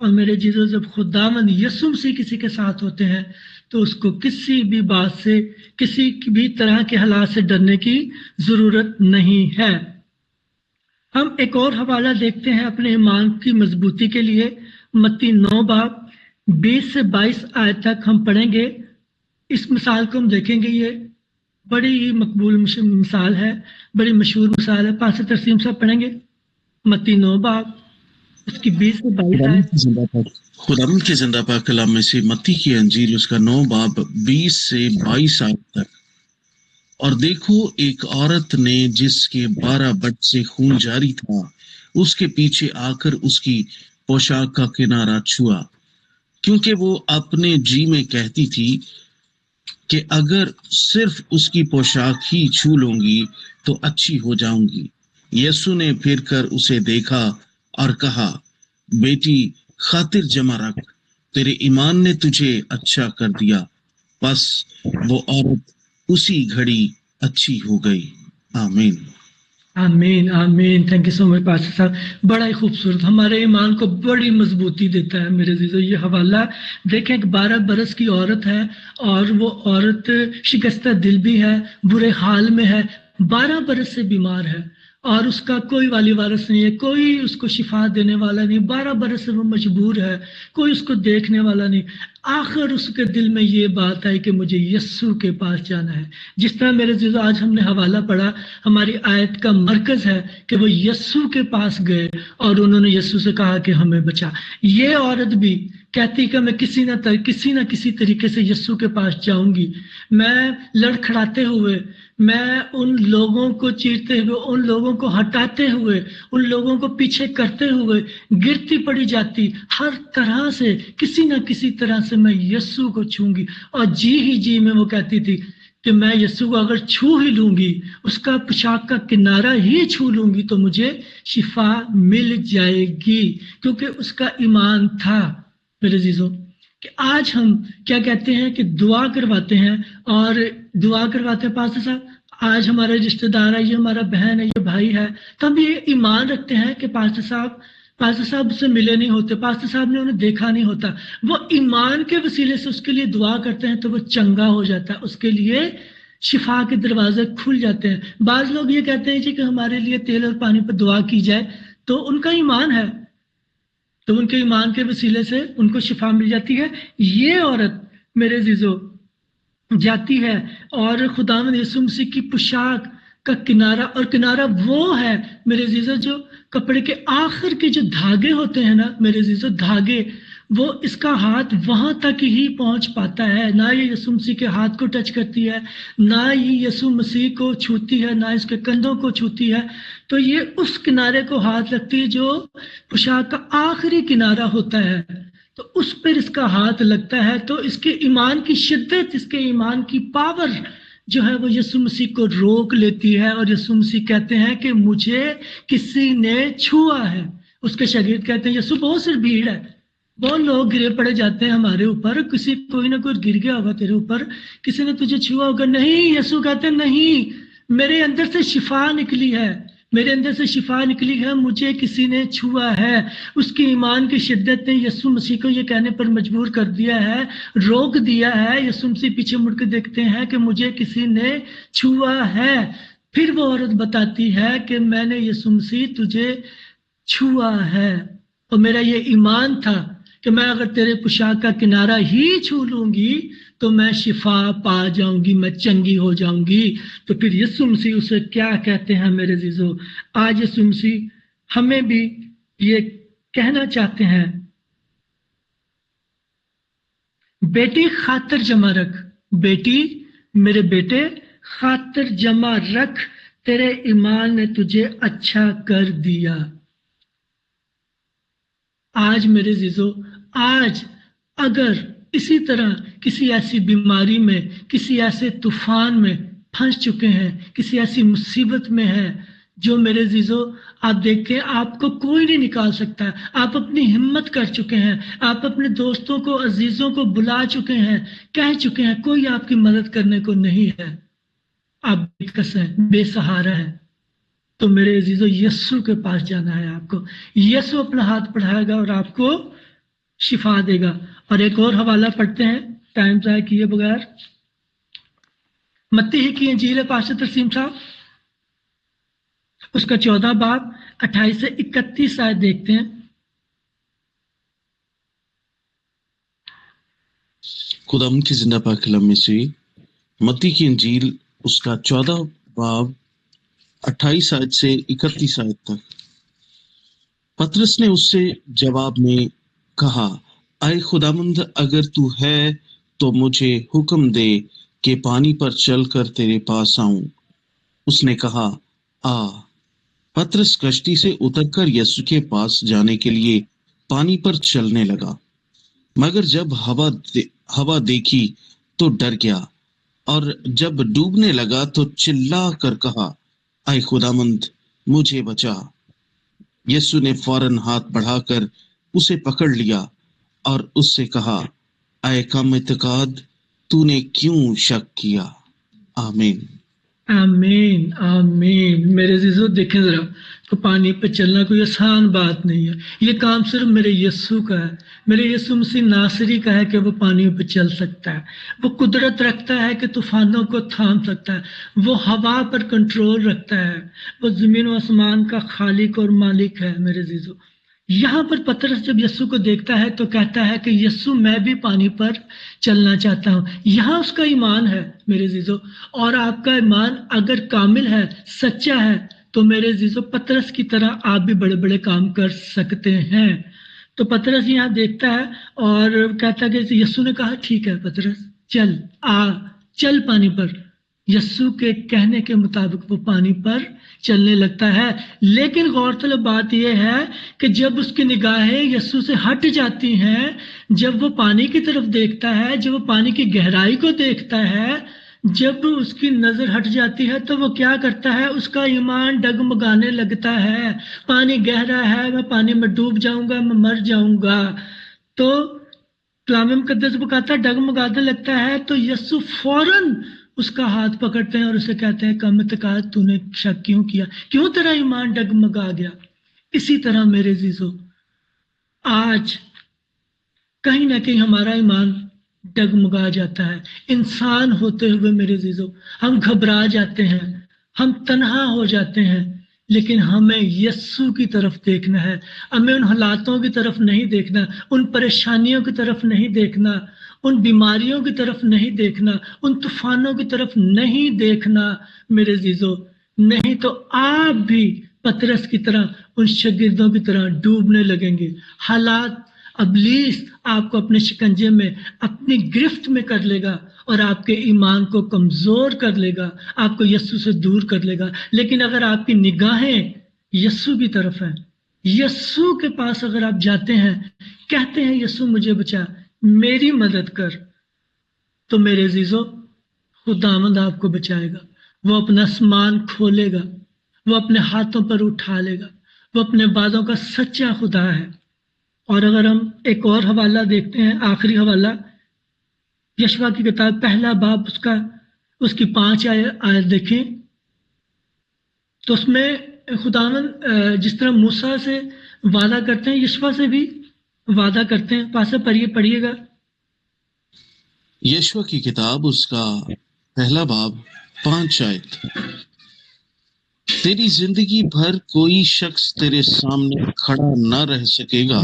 اور میرے چیزوں جب خداوند یسوع مسیح کسی کے ساتھ ہوتے ہیں تو اس کو کسی بھی بات سے کسی بھی طرح کے حالات سے ڈرنے کی ضرورت نہیں ہے۔ ہم ایک اور حوالہ دیکھتے ہیں اپنے ایمان کی مضبوطی کے لیے، متی 9 باب 20 سے 22 آیت تک ہم پڑھیں گے۔ اس مثال کو ہم دیکھیں گے، یہ بڑی ہی مقبول مثال ہے، بڑی مشہور مثال ہے۔ پاسٹر ترسیم صاحب پڑھیں گے متی 9 باب اس کی 20 سے 22 آیت۔ خداوند کے زندہ پاک کلام میں سے متی کی انجیل اس کا 9 باب 20 سے 22 آیت تک۔ اور دیکھو ایک عورت نے جس کے 12 بٹ سے خون جاری تھا اس کے پیچھے آ کر اس کی پوشاک کا کنارہ چھوا، کیونکہ وہ اپنے جی میں کہتی تھی کہ اگر صرف اس کی پوشاک ہی چھو لوں گی تو اچھی ہو جاؤں گی۔ یسوع نے پھر کر اسے دیکھا اور کہا، بیٹی خاطر جمع رکھ، تیرے ایمان نے تجھے اچھا کر دیا۔ بس وہ عورت اسی گھڑی اچھی ہو گئی۔ آمین۔ آمین آمین۔ Thank you so much pastor صاحب، بڑا ہی خوبصورت، ہمارے ایمان کو بڑی مضبوطی دیتا ہے میرے عزیزو یہ حوالہ۔ دیکھیں کہ 12 برس کی عورت ہے اور وہ عورت شکستہ دل بھی ہے، برے حال میں ہے، 12 برس سے بیمار ہے اور اس کا کوئی والی وارث نہیں ہے، کوئی اس کو شفا دینے والا نہیں، 12 برس سے وہ مجبور ہے، کوئی اس کو دیکھنے والا نہیں۔ آخر اس کے دل میں یہ بات آئی کہ مجھے یسوع کے پاس جانا ہے۔ جس طرح میرے عزیزو آج ہم نے حوالہ پڑھا، ہماری آیت کا مرکز ہے کہ وہ یسوع کے پاس گئے اور انہوں نے یسوع سے کہا کہ ہمیں بچا۔ یہ عورت بھی کہتی کہ میں کسی نہ کسی طریقے سے یسوع کے پاس جاؤں گی، میں لڑکھڑاتے ہوئے، میں ان لوگوں کو چیرتے ہوئے، ان لوگوں کو ہٹاتے ہوئے، ان لوگوں کو پیچھے کرتے ہوئے گرتی پڑی جاتی، ہر طرح سے کسی نہ کسی طرح سے میں یسوع کو چھوں گی۔ اور جی میں وہ کہتی تھی کہ میں یسوع کو اگر چھو ہی لوں گی، اس کا پوشاک کا کنارہ ہی چھو لوں گی تو مجھے شفا مل جائے گی، کیونکہ اس کا ایمان تھا۔ میرے عزیزوں کہ آج ہم کیا کہتے ہیں کہ دعا کرواتے ہیں اور دعا کرواتے ہیں پاسٹر صاحب، آج ہمارے رشتہ دار ہے، یہ ہمارا بہن ہے، یہ بھائی ہے، تو ہم یہ ایمان رکھتے ہیں کہ پاسٹر صاحب سے ملے نہیں ہوتے، پاسٹر صاحب نے انہیں دیکھا نہیں ہوتا، وہ ایمان کے وسیلے سے اس کے لیے دعا کرتے ہیں تو وہ چنگا ہو جاتا ہے، اس کے لیے شفا کے دروازے کھل جاتے ہیں۔ بعض لوگ یہ کہتے ہیں جی کہ ہمارے لیے تیل اور پانی پر دعا کی جائے، تو ان کا ایمان ہے، تو ان کے ایمان کے وسیلے سے ان کو شفا مل جاتی ہے۔ یہ عورت میرے عزیزو جاتی ہے اور خداوند یسوع مسیح کی پوشاک کا کنارہ، اور کنارہ وہ ہے میرے عزیزو جو کپڑے کے آخر کے جو دھاگے ہوتے ہیں نا میرے عزیزو، دھاگے، وہ اس کا ہاتھ وہاں تک ہی پہنچ پاتا ہے، نہ یہ یسوع مسیح کے ہاتھ کو ٹچ کرتی ہے، نہ یہ یسوع مسیح کو چھوتی ہے، نہ اس کے کندھوں کو چھوتی ہے، تو یہ اس کنارے کو ہاتھ لگتی ہے جو پوشاک کا آخری کنارہ ہوتا ہے، تو اس پر اس کا ہاتھ لگتا ہے، تو اس کے ایمان کی شدت، اس کے ایمان کی پاور جو ہے وہ یسوع مسیح کو روک لیتی ہے، اور یسوع مسیح کہتے ہیں کہ مجھے کسی نے چھوا ہے۔ اس کے شاگرد کہتے ہیں یسوع بہت سی بھیڑ ہے، بہت لوگ گرے پڑے جاتے ہیں ہمارے اوپر، کوئی نہ کوئی گر گیا ہوگا تیرے اوپر، کسی نے تجھے چھوا ہوگا۔ نہیں، یسوع کہتے ہیں نہیں، میرے اندر سے شفا نکلی ہے، میرے اندر سے شفا نکلی ہے، مجھے کسی نے چھوا ہے۔ اس کی ایمان کی شدت نے یسوع مسیح کو یہ کہنے پر مجبور کر دیا ہے، روک دیا ہے۔ یسوع مسیح پیچھے مڑ کے دیکھتے ہیں کہ مجھے کسی نے چھوا ہے، پھر وہ عورت بتاتی ہے کہ میں نے یسوع مسیح تجھے چھوا ہے، اور میرا یہ ایمان تھا کہ میں اگر تیرے پوشاک کا کنارہ ہی چھو لوں گی تو میں شفا پا جاؤں گی، میں چنگی ہو جاؤں گی۔ تو پھر یسوع مسیح اسے کیا کہتے ہیں میرے عزیزو؟ آج یسوع مسیح ہمیں بھی یہ کہنا چاہتے ہیں، بیٹی خاطر جمع رکھ، بیٹی میرے بیٹے خاطر جمع رکھ، تیرے ایمان نے تجھے اچھا کر دیا۔ آج میرے عزیزو، آج اگر اسی طرح کسی ایسی بیماری میں، کسی ایسے طوفان میں پھنس چکے ہیں، کسی ایسی مصیبت میں ہے جو میرے عزیزو آپ دیکھیں آپ کو کوئی نہیں نکال سکتا، آپ اپنی ہمت کر چکے ہیں، آپ اپنے دوستوں کو، عزیزوں کو بلا چکے ہیں، کہہ چکے ہیں، کوئی آپ کی مدد کرنے کو نہیں ہے، آپ بے کس ہیں، بے سہارا ہیں، تو میرے عزیزو یسوع کے پاس جانا ہے آپ کو۔ یسوع اپنا ہاتھ بڑھائے گا اور آپ کو شفا دے گا۔ اور ایک اور حوالہ پڑھتے ہیں ٹائم ضائع کیے بغیر، متی ہی کی انجیل ہے پاسٹر ترسیم صاحب، اس کا 14 باب 28 سے 31 آیت دیکھتے ہیں۔ خدا کی زندہ پاک کلام میں سے متی کی انجیل اس کا 14 باب 28 آیت سے 31 آیت تک۔ پطرس نے اس سے جواب میں کہا، اے خداوند، اگر تو ہے تو مجھے حکم دے کہ پانی پر چل کر تیرے پاس آؤں۔ اس نے کہا، آ۔ پطرس کشتی سے اتر کر یسوع کے پاس جانے کے لیے پانی پر چلنے لگا، مگر جب ہوا دیکھی تو ڈر گیا، اور جب ڈوبنے لگا تو چلا کر کہا، اے خداوند، مجھے بچا۔ یسوع نے فوراً ہاتھ بڑھا کر اسے پکڑ لیا اور اس سے کہا، اے کم اعتقاد، تو نے کیوں شک کیا؟ آمین۔ آمین آمین۔ میرے عزیزو دیکھیں ذرا، تو پانی پہ چلنا کوئی آسان بات نہیں ہے۔ یہ کام صرف میرے یسوع کا ہے، میرے یسوع مسیح ناصری کا ہے کہ وہ پانی پہ چل سکتا ہے۔ وہ قدرت رکھتا ہے کہ طوفانوں کو تھام سکتا ہے، وہ ہوا پر کنٹرول رکھتا ہے، وہ زمین و آسمان کا خالق اور مالک ہے۔ میرے عزیزو یہاں پر پطرس جب یسوع کو دیکھتا ہے تو کہتا ہے کہ یسوع میں بھی پانی پر چلنا چاہتا ہوں۔ یہاں اس کا ایمان ہے میرے عزیزو، اور آپ کا ایمان اگر کامل ہے، سچا ہے، تو میرے عزیزو پطرس کی طرح آپ بھی بڑے بڑے کام کر سکتے ہیں۔ تو پطرس یہاں دیکھتا ہے اور کہتا ہے کہ یسوع نے کہا ٹھیک ہے پطرس چل، چل پانی پر۔ یسوع کے کہنے کے مطابق وہ پانی پر چلنے لگتا ہے، لیکن غور طلب بات یہ ہے کہ جب اس کی نگاہیں یسوع سے ہٹ جاتی ہیں، جب وہ پانی کی طرف دیکھتا ہے، جب وہ پانی کی گہرائی کو دیکھتا ہے، جب اس کی نظر ہٹ جاتی ہے تو وہ کیا کرتا ہے؟ اس کا ایمان ڈگمگانے لگتا ہے۔ پانی گہرا ہے، میں پانی میں ڈوب جاؤں گا، میں مر جاؤں گا۔ تو کلام مقدس وہ کہتا ہے ڈگمگانے لگتا ہے، تو یسوع فوراً اس کا ہاتھ پکڑتے ہیں اور اسے کہتے ہیں کم اعتقاد، تو نے شک کیوں کیا؟ کیوں تیرا ایمان ڈگمگا گیا؟ اسی طرح میرے عزیزو آج کہیں نہ کہیں ہمارا ایمان ڈگمگا جاتا ہے۔ انسان ہوتے ہوئے میرے عزیزو ہم گھبرا جاتے ہیں، ہم تنہا ہو جاتے ہیں، لیکن ہمیں یسوع کی طرف دیکھنا ہے۔ ہمیں ان حالاتوں کی طرف نہیں دیکھنا، ان پریشانیوں کی طرف نہیں دیکھنا، ان بیماریوں کی طرف نہیں دیکھنا، ان طوفانوں کی طرف نہیں دیکھنا میرے عزیزو، نہیں تو آپ بھی پطرس کی طرح ان شاگردوں کی طرح ڈوبنے لگیں گے۔ حالات، ابلیس آپ کو اپنے شکنجے میں، اپنی گرفت میں کر لے گا اور آپ کے ایمان کو کمزور کر لے گا، آپ کو یسوع سے دور کر لے گا۔ لیکن اگر آپ کی نگاہیں یسوع کی طرف ہیں، یسوع کے پاس اگر آپ جاتے ہیں، کہتے ہیں یسوع مجھے بچا، میری مدد کر، تو میرے عزیزو خداوند آپ کو بچائے گا۔ وہ اپنا آسمان کھولے گا، وہ اپنے ہاتھوں پر اٹھا لے گا، وہ اپنے وعدوں کا سچا خدا ہے۔ اور اگر ہم ایک اور حوالہ دیکھتے ہیں، آخری حوالہ یشوع کی کتاب پہلا باب اس کی 5 آیت دیکھیں، تو اس میں خداوند جس طرح موسیٰ سے وعدہ کرتے ہیں، یشوع سے بھی وعدہ کرتے ہیں۔ پاسے پڑھیے گا یشوع کی کتاب اس کا پہلا باب 5 آیت۔ تیری زندگی بھر کوئی شخص تیرے سامنے کھڑا نہ رہ سکے گا۔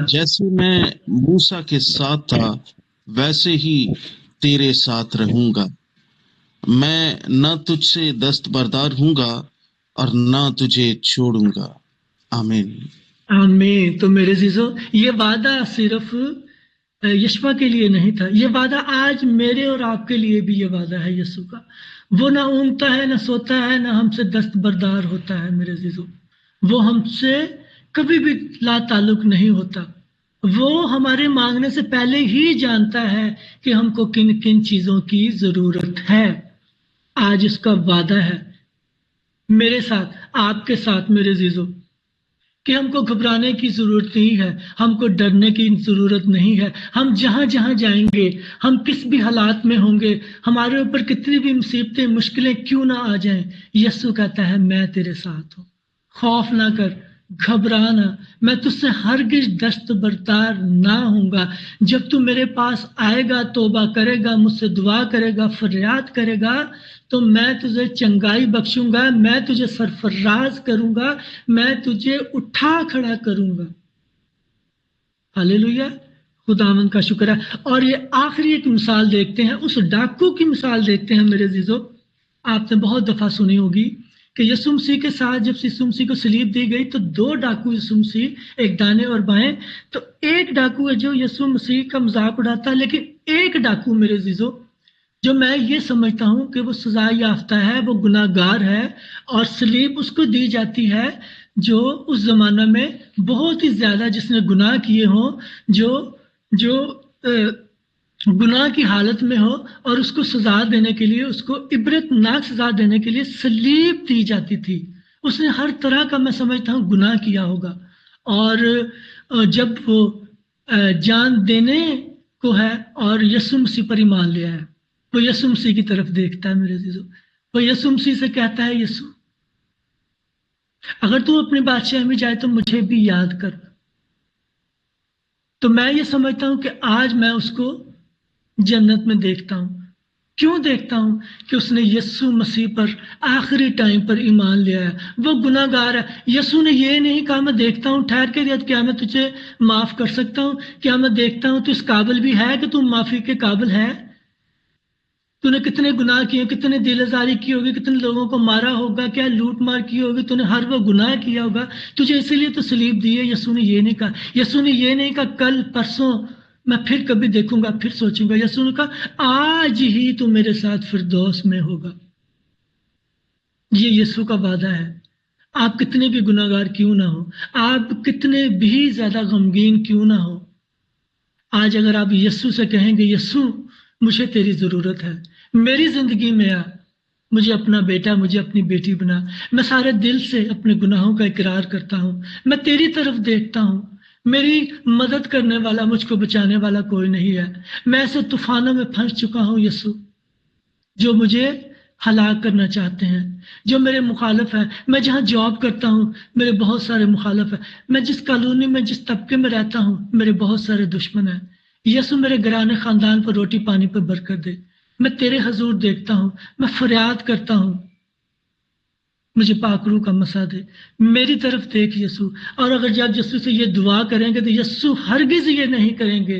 جیسے میں موسیٰ کے ساتھ تھا ویسے ہی تیرے ساتھ رہوں گا۔ میں نہ تجھ سے دستبردار ہوں گا اور نہ تجھے چھوڑوں گا۔ آمین۔ آمین۔ تو میرے عزیزو یہ وعدہ صرف یشوع کے لیے نہیں تھا، یہ وعدہ آج میرے اور آپ کے لیے بھی یہ وعدہ ہے یسوع کا۔ وہ نہ اونگتا ہے، نہ سوتا ہے، نہ ہم سے دستبردار ہوتا ہے میرے عزیزو۔ وہ ہم سے کبھی بھی لا تعلق نہیں ہوتا۔ وہ ہمارے مانگنے سے پہلے ہی جانتا ہے کہ ہم کو کن کن چیزوں کی ضرورت ہے۔ آج اس کا وعدہ ہے میرے ساتھ، آپ کے ساتھ میرے عزیزو، کہ ہم کو گھبرانے کی ضرورت نہیں ہے، ہم کو ڈرنے کی ضرورت نہیں ہے۔ ہم جہاں جہاں جائیں گے، ہم کس بھی حالات میں ہوں گے، ہمارے اوپر کتنی بھی مصیبتیں، مشکلیں کیوں نہ آ جائیں، یسوع کہتا ہے میں تیرے ساتھ ہوں، خوف نہ کر، گھبرانا، میں تجھ سے ہرگز دستبردار نہ ہوں گا۔ جب تو میرے پاس آئے گا، توبہ کرے گا، مجھ سے دعا کرے گا، فریاد کرے گا، تو میں تجھے چنگائی بخشوں گا، میں تجھے سرفراز کروں گا، میں تجھے اٹھا کھڑا کروں گا۔ ہاللیلویا، خداوند کا شکر ہے۔ اور یہ آخری ایک مثال دیکھتے ہیں، اس ڈاکو کی مثال دیکھتے ہیں میرے عزیزو۔ آپ نے بہت دفعہ سنی ہوگی کہ یسوع مسیح کے ساتھ جب یسوع مسیح کو صلیب دی گئی تو دو ڈاکو یسوع مسیح، ایک دانے اور بائیں، تو ایک ڈاکو ہے جو یسوع مسیح کا مذاق اڑاتا ہے، لیکن ایک ڈاکو میرے عزیزو جو میں یہ سمجھتا ہوں کہ وہ سزا یافتہ ہے، وہ گناہ گار ہے، اور صلیب اس کو دی جاتی ہے جو اس زمانہ میں بہت ہی زیادہ جس نے گناہ کیے ہوں، جو گناہ کی حالت میں ہو، اور اس کو سزا دینے کے لیے، اس کو عبرت ناک سزا دینے کے لیے صلیب دی جاتی تھی۔ اس نے ہر طرح کا میں سمجھتا ہوں گناہ کیا ہوگا، اور جب وہ جان دینے کو ہے اور یسوع مسیح پر ایمان لیا ہے، وہ یسوع مسیح کی طرف دیکھتا ہے میرے عزیزو، وہ یسوع مسیح سے کہتا ہے یسوع اگر تو اپنی بادشاہی میں جائے تو مجھے بھی یاد کر۔ تو میں یہ سمجھتا ہوں کہ آج میں اس کو جنت میں دیکھتا ہوں۔ کیوں دیکھتا ہوں؟ کہ اس نے یسوع مسیح پر آخری ٹائم پر ایمان لیا ہے، وہ گناہ گار ہے۔ یسوع نے یہ نہیں کہا میں دیکھتا ہوں ٹھہر کے کیا میں تجھے معاف کر سکتا ہوں، کیا میں دیکھتا ہوں تو اس قابل بھی ہے کہ تم معافی کے قابل ہے، تو نے کتنے گناہ کیے، کتنے دل آزاری کی ہوگی، کتنے لوگوں کو مارا ہوگا، کیا لوٹ مار کی ہوگی، تو نے ہر وہ گناہ کیا ہوگا، تجھے اسی لیے تو صلیب دی ہے۔ یسوع نے یہ نہیں کہا، یسوع نے یہ نہیں کہا کل پرسوں میں پھر کبھی دیکھوں گا، پھر سوچوں گا۔ یسوع نے کہا آج ہی تو میرے ساتھ فردوس میں ہوگا۔ یہ یسوع کا وعدہ ہے۔ آپ کتنے بھی گناہ گار کیوں نہ ہو، آپ کتنے بھی زیادہ غمگین کیوں نہ ہو، آج اگر آپ یسوع سے کہیں گے یسوع مجھے تیری ضرورت ہے، میری زندگی میں آ، مجھے اپنا بیٹا، مجھے اپنی بیٹی بنا، میں سارے دل سے اپنے گناہوں کا اقرار کرتا ہوں، میں تیری طرف دیکھتا ہوں، میری مدد کرنے والا، مجھ کو بچانے والا کوئی نہیں ہے، میں ایسے طوفانوں میں پھنس چکا ہوں یسوع جو مجھے ہلاک کرنا چاہتے ہیں، جو میرے مخالف ہیں۔ میں جہاں جاب کرتا ہوں میرے بہت سارے مخالف ہیں، میں جس کالونی میں جس طبقے میں رہتا ہوں میرے بہت سارے دشمن ہیں۔ یسوع میرے گھرانے خاندان پر روٹی پانی پر برکت دے۔ میں تیرے حضور دیکھتا ہوں، میں فریاد کرتا ہوں مجھے پاک روح کا مسا دے، میری طرف دیکھ یسوع۔ اور اگر جب یسوع سے یہ دعا کریں گے تو یسوع ہرگز یہ نہیں کریں گے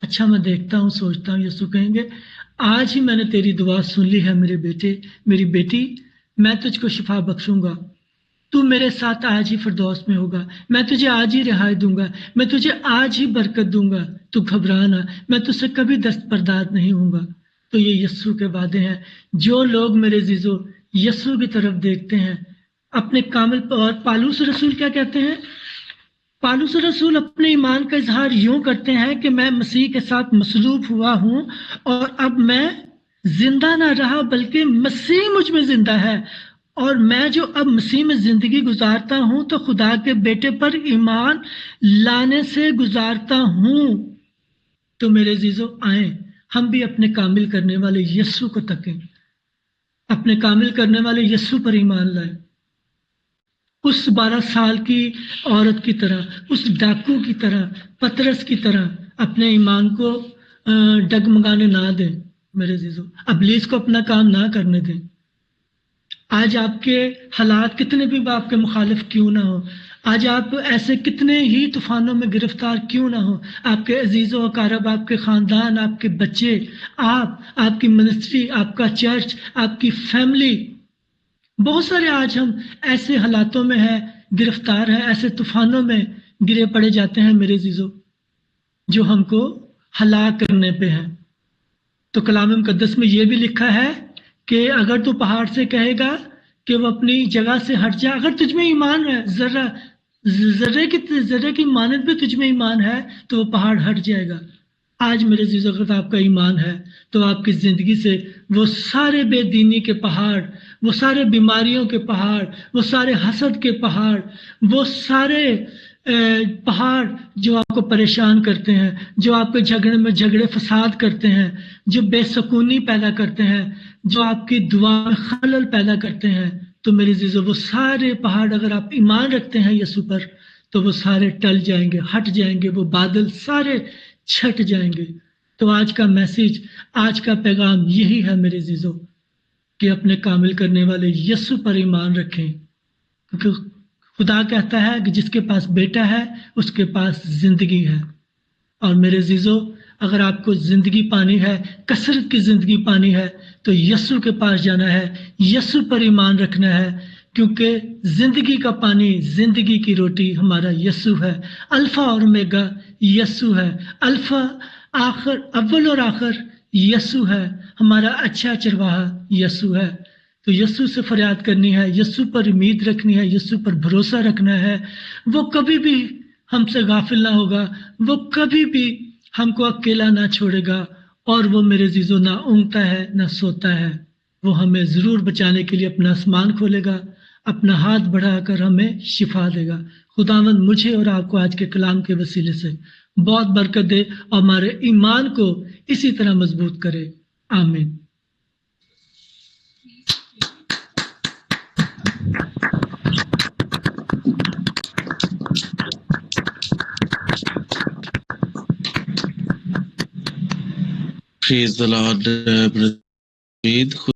اچھا میں دیکھتا ہوں، سوچتا ہوں، یسوع کہیں گے آج ہی میں نے تیری دعا سن لی ہے میرے بیٹے، میری بیٹی، میں تجھ کو شفا بخشوں گا، تو میرے ساتھ آج ہی فردوس میں ہوگا، میں تجھے آج ہی رہائی دوں گا، میں تجھے آج ہی برکت دوں گا، تو گھبرانا، میں تجھ سے کبھی دستبردار نہیں ہوں گا۔ تو یہ یسوع کے وعدے ہیں۔ جو لوگ میرے عزیزو یسوع کی طرف دیکھتے ہیں اپنے کامل اور پالوس رسول کیا کہتے ہیں؟ پالوس رسول اپنے ایمان کا اظہار یوں کرتے ہیں کہ میں مسیح کے ساتھ مصلوب ہوا ہوں، اور اب میں زندہ نہ رہا بلکہ مسیح مجھ میں زندہ ہے، اور میں جو اب مسیح میں زندگی گزارتا ہوں تو خدا کے بیٹے پر ایمان لانے سے گزارتا ہوں۔ تو میرے عزیزو آئیں ہم بھی اپنے کامل کرنے والے یسوع کو تکیں، اپنے کامل کرنے والے یسوع پر ایمان لائیں۔ اس 12 سال کی عورت کی طرح، اس ڈاکو کی طرح، پترس کی طرح اپنے ایمان کو ڈگمگانے نہ دیں میرے عزیزو، ابلیس کو اپنا کام نہ کرنے دیں۔ آج آپ کے حالات کتنے بھی آپ کے مخالف کیوں نہ ہو، آج آپ ایسے کتنے ہی طوفانوں میں گرفتار کیوں نہ ہو، آپ کے عزیز و اقارب، آپ کے خاندان، آپ کے بچے، آپ کی منسٹری، آپ کا چرچ، آپ کی فیملی، بہت سارے آج ہم ایسے حالاتوں میں ہیں، گرفتار ہیں، ایسے طوفانوں میں گرے پڑے جاتے ہیں میرے عزیزو جو ہم کو ہلاک کرنے پہ ہیں۔ تو کلام مقدس میں یہ بھی لکھا ہے کہ اگر تو پہاڑ سے کہے گا کہ وہ اپنی جگہ سے ہٹ جائے، اگر تجھ میں ایمان ہے، ذرے کی مانند بھی تجھ میں ایمان ہے تو وہ پہاڑ ہٹ جائے گا۔ آج میرے عزیزو اگر آپ کا ایمان ہے تو آپ کی زندگی سے وہ سارے بے دینی کے پہاڑ، وہ سارے بیماریوں کے پہاڑ، وہ سارے حسد کے پہاڑ، وہ سارے پہاڑ جو آپ کو پریشان کرتے ہیں، جو آپ کے جھگڑے فساد کرتے ہیں، جو بے سکونی پیدا کرتے ہیں، جو آپ کی دعا میں خلل پیدا کرتے ہیں، تو میرے عزیزو وہ سارے پہاڑ اگر آپ ایمان رکھتے ہیں یسوع پر تو وہ سارے ٹل جائیں گے، ہٹ جائیں گے، وہ بادل سارے چھٹ جائیں گے۔ تو آج کا میسیج، آج کا پیغام یہی ہے میرے عزیزو کہ اپنے کامل کرنے والے یسوع پر ایمان رکھیں، کیونکہ خدا کہتا ہے کہ جس کے پاس بیٹا ہے اس کے پاس زندگی ہے۔ اور میرے عزیزو اگر آپ کو زندگی پانی ہے، کثرت کی زندگی پانی ہے، تو یسوع کے پاس جانا ہے، یسوع پر ایمان رکھنا ہے، کیونکہ زندگی کا پانی، زندگی کی روٹی ہمارا یسوع ہے۔ الفا اور اومیگا یسوع ہے، الفا آخر، اول اور آخر یسوع ہے، ہمارا اچھا چرواہا یسوع ہے۔ تو یسوع سے فریاد کرنی ہے، یسوع پر امید رکھنی ہے، یسوع پر بھروسہ رکھنا ہے۔ وہ کبھی بھی ہم سے غافل نہ ہوگا، وہ کبھی بھی ہم کو اکیلا نہ چھوڑے گا، اور وہ میرے عزیزو نہ اونگتا ہے نہ سوتا ہے۔ وہ ہمیں ضرور بچانے کے لیے اپنا آسمان کھولے گا، اپنا ہاتھ بڑھا کر ہمیں شفا دے گا۔ خداوند مجھے اور آپ کو آج کے کلام کے وسیلے سے بہت برکت دے اور ہمارے ایمان کو اسی طرح مضبوط کرے۔ آمین۔ Praise the Lord, Brother Reed.